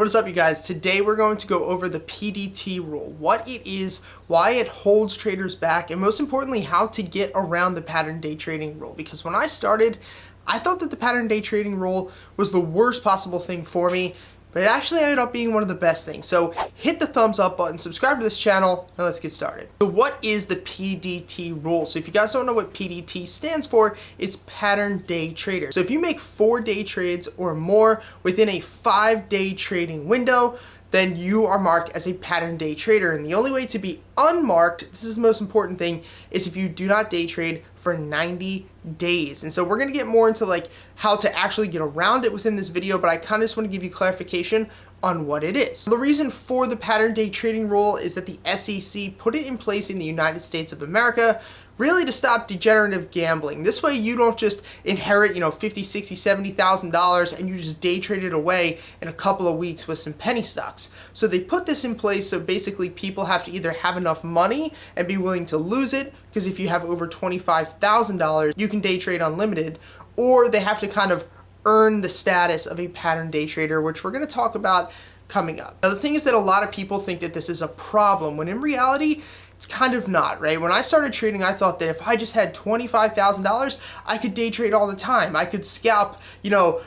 What is up, you guys? Today we're going to go over the PDT rule, what it is, why it holds traders back, and most importantly, how to get around the pattern day trading rule. Because when I started, I thought that the pattern day trading rule was the worst possible thing for me, but it actually ended up being one of the best things. So hit the thumbs up button, subscribe to this channel, and let's get started. So what is the PDT rule? So if you guys don't know what PDT stands for, it's pattern day trader. So if you make 4 day trades or more within a 5-day trading window, then you are marked as a pattern day trader. And the only way to be unmarked, this is the most important thing, is if you do not day trade for 90 days. And so we're gonna get more into like how to actually get around it within this video, but I kind of just want to give you clarification on what it is. The reason for the pattern day trading rule is that the SEC put it in place in the United States of America really to stop degenerative gambling. This way you don't just inherit, $50, $60, $70,000 and you just day trade it away in a couple of weeks with some penny stocks. So they put this in place so basically people have to either have enough money and be willing to lose it, because if you have over $25,000, you can day trade unlimited, or they have to kind of earn the status of a pattern day trader, which we're gonna talk about coming up. Now the thing is that a lot of people think that this is a problem, when in reality, it's kind of not, right? When I started trading, I thought that if I just had $25,000, I could day trade all the time. I could scalp,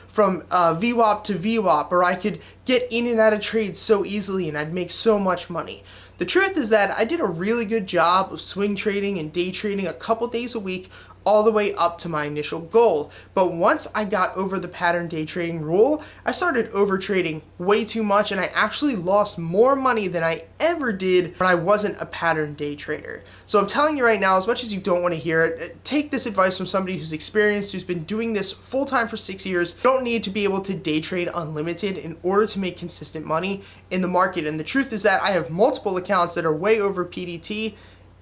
from VWAP to VWAP, or I could get in and out of trades so easily and I'd make so much money. The truth is that I did a really good job of swing trading and day trading a couple days a week all the way up to my initial goal. But once I got over the pattern day trading rule, I started over trading way too much and I actually lost more money than I ever did when I wasn't a pattern day trader. So I'm telling you right now, as much as you don't want to hear it, take this advice from somebody who's experienced, who's been doing this full time for 6 years. You don't need to be able to day trade unlimited in order to make consistent money in the market. And the truth is that I have multiple accounts that are way over PDT,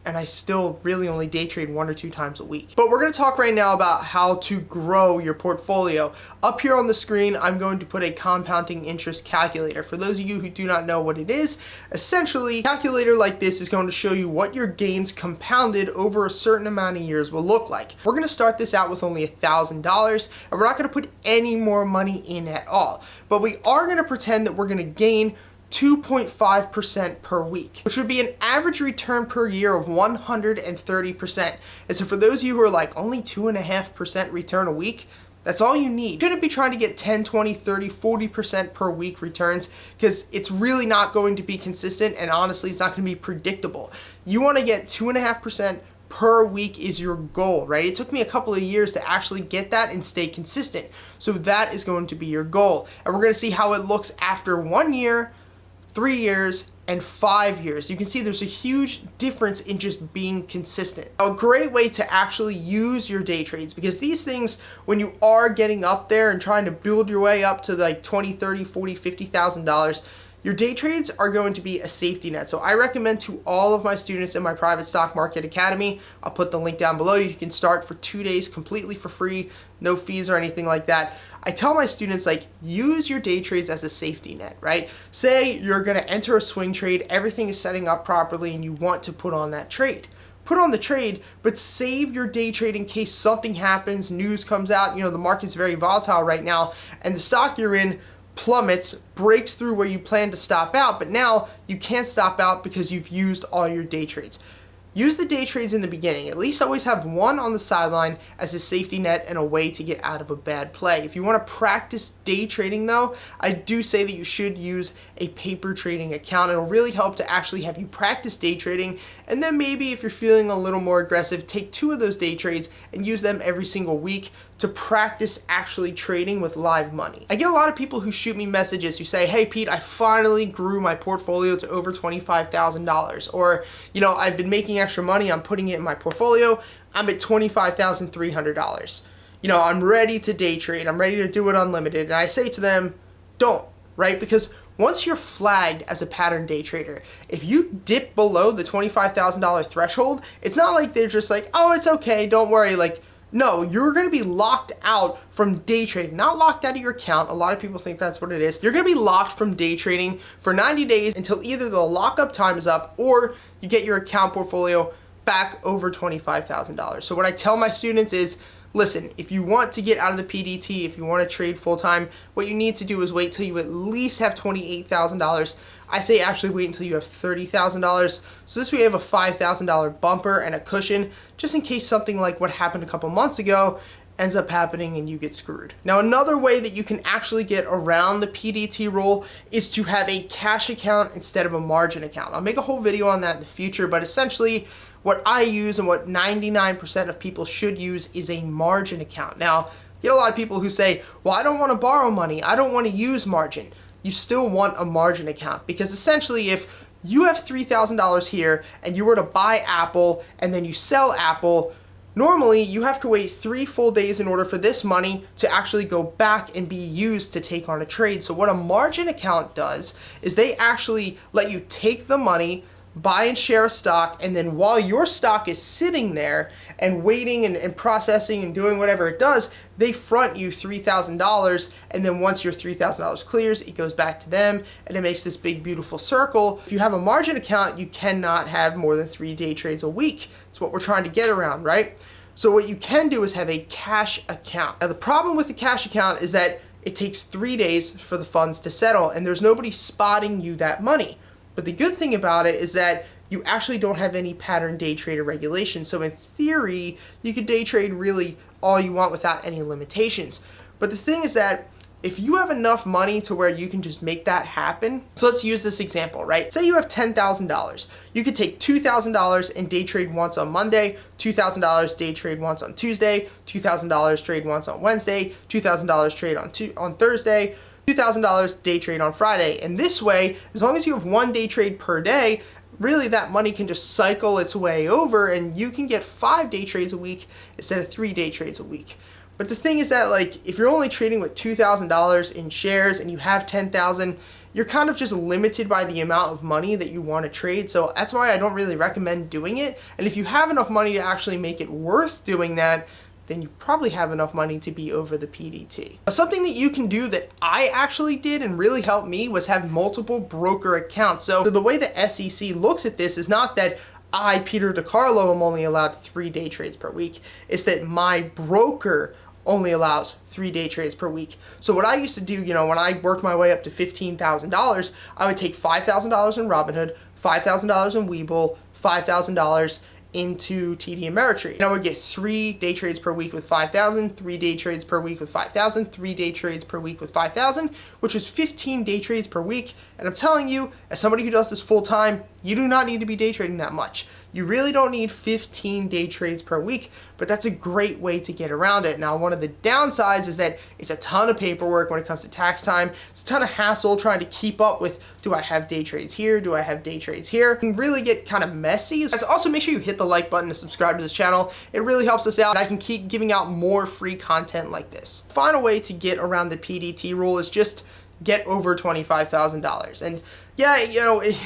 and I still really only day trade 1 or 2 times a week. But we're gonna talk right now about how to grow your portfolio. Up here on the screen, I'm going to put a compounding interest calculator. For those of you who do not know what it is, essentially, a calculator like this is going to show you what your gains compounded over a certain amount of years will look like. We're gonna start this out with only $1,000, and we're not gonna put any more money in at all. But we are gonna pretend that we're gonna gain 2.5% per week, which would be an average return per year of 130%. And so for those of you who are like, only 2.5% return a week, that's all you need. You shouldn't be trying to get 10, 20, 30, 40% per week returns, because it's really not going to be consistent, and honestly, it's not going to be predictable. You want to get 2.5% per week is your goal, right? It took me a couple of years to actually get that and stay consistent. So that is going to be your goal. And we're going to see how it looks after 1 year, 3 years, and 5 years. You can see there's a huge difference in just being consistent. A great way to actually use your day trades, because these things, when you are getting up there and trying to build your way up to like $20, $30, $40, $50,000, your day trades are going to be a safety net. So I recommend to all of my students in my private stock market academy, I'll put the link down below. You can start for 2 days completely for free, no fees or anything like that. I tell my students, like, use your day trades as a safety net, right? Say you're gonna enter a swing trade, everything is setting up properly and you want to put on that trade. Put on the trade, but save your day trade in case something happens, news comes out, the market's very volatile right now, and the stock you're in plummets, breaks through where you plan to stop out, but now you can't stop out because you've used all your day trades. Use the day trades in the beginning. At least always have one on the sideline as a safety net and a way to get out of a bad play. If you want to practice day trading though, I do say that you should use a paper trading account. It'll really help to actually have you practice day trading, and then maybe if you're feeling a little more aggressive, take 2 of those day trades and use them every single week to practice actually trading with live money. I get a lot of people who shoot me messages who say, hey Pete, I finally grew my portfolio to over $25,000. Or, I've been making extra money, I'm putting it in my portfolio, I'm at $25,300. I'm ready to day trade, I'm ready to do it unlimited. And I say to them, don't, right? Because once you're flagged as a pattern day trader, if you dip below the $25,000 threshold, it's not like they're just like, oh, it's okay, don't worry, no, you're going to be locked out from day trading, not locked out of your account. A lot of people think that's what it is. You're going to be locked from day trading for 90 days until either the lockup time is up or you get your account portfolio back over $25,000. So what I tell my students is, listen, if you want to get out of the PDT, if you want to trade full-time, what you need to do is wait till you at least have $28,000. I say actually wait until you have $30,000. So this way you have a $5,000 bumper and a cushion, just in case something like what happened a couple months ago ends up happening and you get screwed. Now, another way that you can actually get around the PDT rule is to have a cash account instead of a margin account. I'll make a whole video on that in the future, but essentially what I use and what 99% of people should use is a margin account. Now, you get a lot of people who say, well, I don't want to borrow money. I don't want to use margin. You still want a margin account, because essentially if you have $3,000 here and you were to buy Apple and then you sell Apple, normally you have to wait 3 full days in order for this money to actually go back and be used to take on a trade. So what a margin account does is they actually let you take the money, buy and share a stock, and then while your stock is sitting there and waiting and processing and doing whatever it does, they front you $3,000, and then once your $3,000 clears, it goes back to them, and it makes this big beautiful circle. If you have a margin account, you cannot have more than 3 day trades a week. It's what we're trying to get around, right? So what you can do is have a cash account. Now the problem with the cash account is that it takes 3 days for the funds to settle, and there's nobody spotting you that money. But the good thing about it is that you actually don't have any pattern day trader regulation. So in theory, you could day trade really all you want without any limitations. But the thing is that if you have enough money to where you can just make that happen, so let's use this example, right? Say you have $10,000. You could take $2,000 and day trade once on Monday, $2,000 day trade once on Tuesday, $2,000 trade once on Wednesday, $2,000 trade on Thursday, $2,000 day trade on Friday. And this way, as long as you have 1 day trade per day, really that money can just cycle its way over and you can get 5 day trades a week instead of 3 day trades a week. But the thing is that, like, if you're only trading with $2,000 in shares and you have 10,000, you're kind of just limited by the amount of money that you want to trade. So that's why I don't really recommend doing it. And if you have enough money to actually make it worth doing that, then you probably have enough money to be over the PDT. Now, something that you can do that I actually did and really helped me was have multiple broker accounts. So the way the SEC looks at this is not that I, Peter DiCarlo, am only allowed 3 day trades per week. It's that my broker only allows 3 day trades per week. So what I used to do, when I worked my way up to $15,000, I would take $5,000 in Robinhood, $5,000 in Webull, $5,000 into TD Ameritrade. And I would get 3 day trades per week with 5,000, 3 day trades per week with 5,000, 3 day trades per week with 5,000, which was 15 day trades per week. And I'm telling you, as somebody who does this full time, you do not need to be day trading that much. You really don't need 15 day trades per week, but that's a great way to get around it. Now, one of the downsides is that it's a ton of paperwork when it comes to tax time. It's a ton of hassle trying to keep up with, do I have day trades here? Do I have day trades here? It can really get kind of messy. So also make sure you hit the like button to subscribe to this channel. It really helps us out, and I can keep giving out more free content like this. Final way to get around the PDT rule is just get over $25,000. And yeah,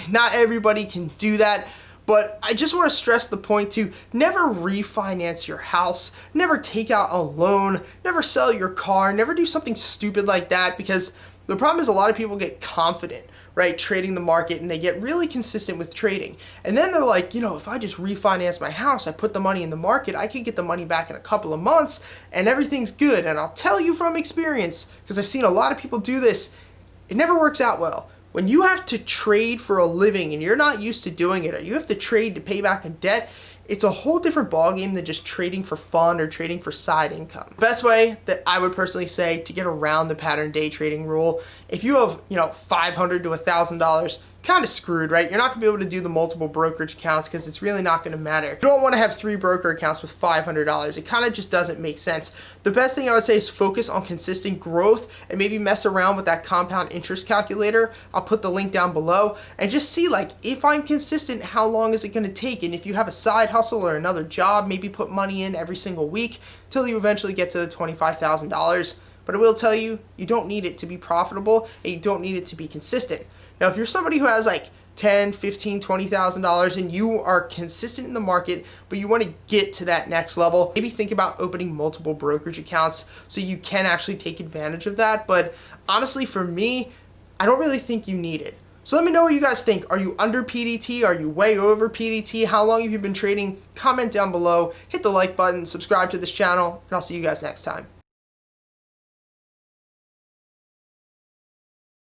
not everybody can do that. But I just want to stress the point to never refinance your house, never take out a loan, never sell your car, never do something stupid like that, because the problem is a lot of people get confident, right, trading the market, and they get really consistent with trading. And then they're like, if I just refinance my house, I put the money in the market, I could get the money back in a couple of months and everything's good. And I'll tell you from experience, because I've seen a lot of people do this, it never works out well. When you have to trade for a living and you're not used to doing it, or you have to trade to pay back a debt, it's a whole different ballgame than just trading for fun or trading for side income. The best way that I would personally say to get around the pattern day trading rule, if you have, $500 to $1,000, kind of screwed, right? You're not gonna be able to do the multiple brokerage accounts because it's really not gonna matter. You don't wanna have 3 broker accounts with $500. It kind of just doesn't make sense. The best thing I would say is focus on consistent growth and maybe mess around with that compound interest calculator. I'll put the link down below and just see, like, if I'm consistent, how long is it gonna take? And if you have a side hustle or another job, maybe put money in every single week till you eventually get to the $25,000. But I will tell you, you don't need it to be profitable and you don't need it to be consistent. Now, if you're somebody who has like $10,000, $15,000, $20,000 and you are consistent in the market, but you want to get to that next level, maybe think about opening multiple brokerage accounts so you can actually take advantage of that. But honestly, for me, I don't really think you need it. So let me know what you guys think. Are you under PDT? Are you way over PDT? How long have you been trading? Comment down below, hit the like button, subscribe to this channel, and I'll see you guys next time.